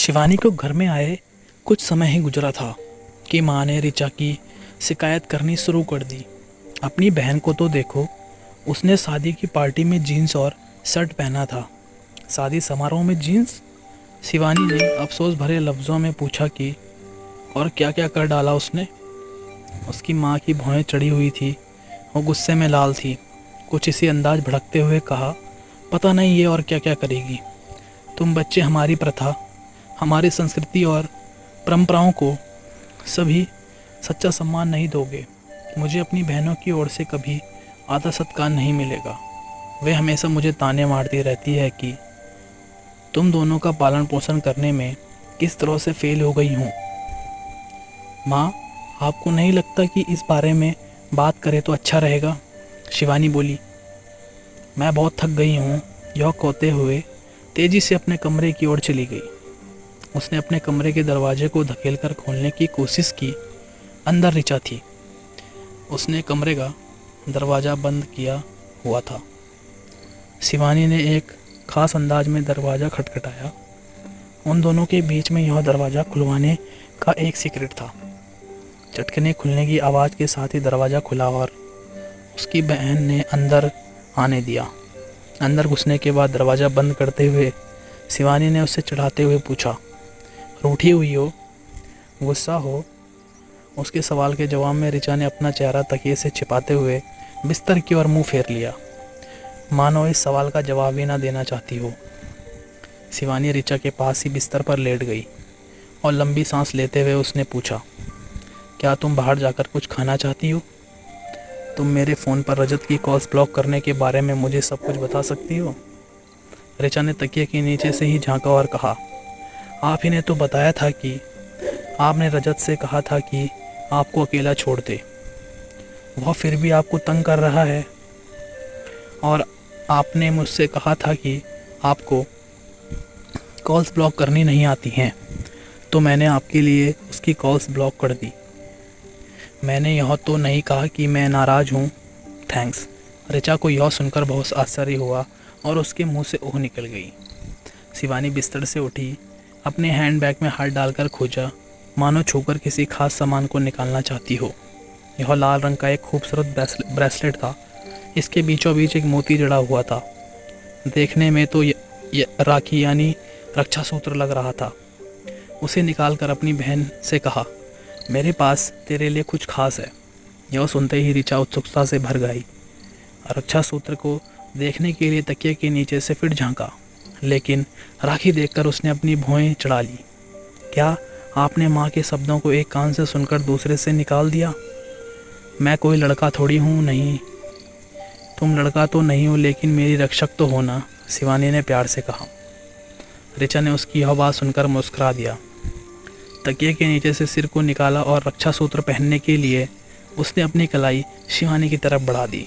शिवानी को घर में आए कुछ समय ही गुजरा था कि माँ ने ऋचा की शिकायत करनी शुरू कर दी। अपनी बहन को तो देखो, उसने शादी की पार्टी में जीन्स और शर्ट पहना था। शादी समारोह में जीन्स? शिवानी ने अफसोस भरे लफ्ज़ों में पूछा कि और क्या क्या कर डाला उसने। उसकी माँ की भौहें चढ़ी हुई थी, वो गुस्से में लाल थी। कुछ इसी अंदाज भड़कते हुए कहा, पता नहीं ये और क्या क्या करेगी। तुम बच्चे हमारी प्रथा, हमारी संस्कृति और परंपराओं को सभी सच्चा सम्मान नहीं दोगे। मुझे अपनी बहनों की ओर से कभी आदर सत्कार नहीं मिलेगा। वे हमेशा मुझे ताने मारती रहती है कि तुम दोनों का पालन पोषण करने में किस तरह से फेल हो गई हूँ। माँ, आपको नहीं लगता कि इस बारे में बात करें तो अच्छा रहेगा? शिवानी बोली। मैं बहुत थक गई हूँ, यह कहते हुए तेजी से अपने कमरे की ओर चली गई। उसने अपने कमरे के दरवाजे को धकेलकर खोलने की कोशिश की। अंदर ऋचा थी। उसने कमरे का दरवाज़ा बंद किया हुआ था। शिवानी ने एक खास अंदाज में दरवाज़ा खटखटाया। उन दोनों के बीच में यह दरवाज़ा खुलवाने का एक सीक्रेट था। चटकने खुलने की आवाज़ के साथ ही दरवाज़ा खुला और उसकी बहन ने अंदर आने दिया। अंदर घुसने के बाद दरवाज़ा बंद करते हुए शिवानी ने उससे चिढ़ाते हुए पूछा, रूठी हुई हो, गुस्सा हो? उसके सवाल के जवाब में ऋचा ने अपना चेहरा तकिए से छिपाते हुए बिस्तर की ओर मुंह फेर लिया, मानो इस सवाल का जवाब ही ना देना चाहती हो। शिवानी ऋचा के पास ही बिस्तर पर लेट गई और लंबी सांस लेते हुए उसने पूछा, क्या तुम बाहर जाकर कुछ खाना चाहती हो? तुम मेरे फ़ोन पर रजत की कॉल्स ब्लॉक करने के बारे में मुझे सब कुछ बता सकती हो? ऋचा ने तकिए के नीचे से ही झांका और कहा, आप ही ने तो बताया था कि आपने रजत से कहा था कि आपको अकेला छोड़ दे। वह फिर भी आपको तंग कर रहा है और आपने मुझसे कहा था कि आपको कॉल्स ब्लॉक करनी नहीं आती हैं, तो मैंने आपके लिए उसकी कॉल्स ब्लॉक कर दी। मैंने यह तो नहीं कहा कि मैं नाराज़ हूँ। थैंक्स। ऋचा को यह सुनकर बहुत आश्चर्य हुआ और उसके मुंह से ओह निकल गई। शिवानी बिस्तर से उठी, अपने हैंडबैग में हाथ डालकर खोजा, मानो छूकर किसी खास सामान को निकालना चाहती हो। यह लाल रंग का एक खूबसूरत ब्रेसलेट था। इसके बीचों बीच एक मोती जड़ा हुआ था। देखने में तो ये राखी यानी रक्षा सूत्र लग रहा था। उसे निकालकर अपनी बहन से कहा, मेरे पास तेरे लिए कुछ खास है। यह सुनते ही ऋचा उत्सुकता से भर गई। रक्षा सूत्र को देखने के लिए तकिए के नीचे से फिर झांका, लेकिन राखी देखकर उसने अपनी भौहें चढ़ा ली। क्या आपने माँ के शब्दों को एक कान से सुनकर दूसरे से निकाल दिया? मैं कोई लड़का थोड़ी हूँ। नहीं, तुम लड़का तो नहीं हो, लेकिन मेरी रक्षक तो हो ना, शिवानी ने प्यार से कहा। ऋचा ने उसकी यह बात सुनकर मुस्कुरा दिया। तकिए के नीचे से सिर को निकाला और रक्षा सूत्र पहनने के लिए उसने अपनी कलाई शिवानी की तरफ बढ़ा दी।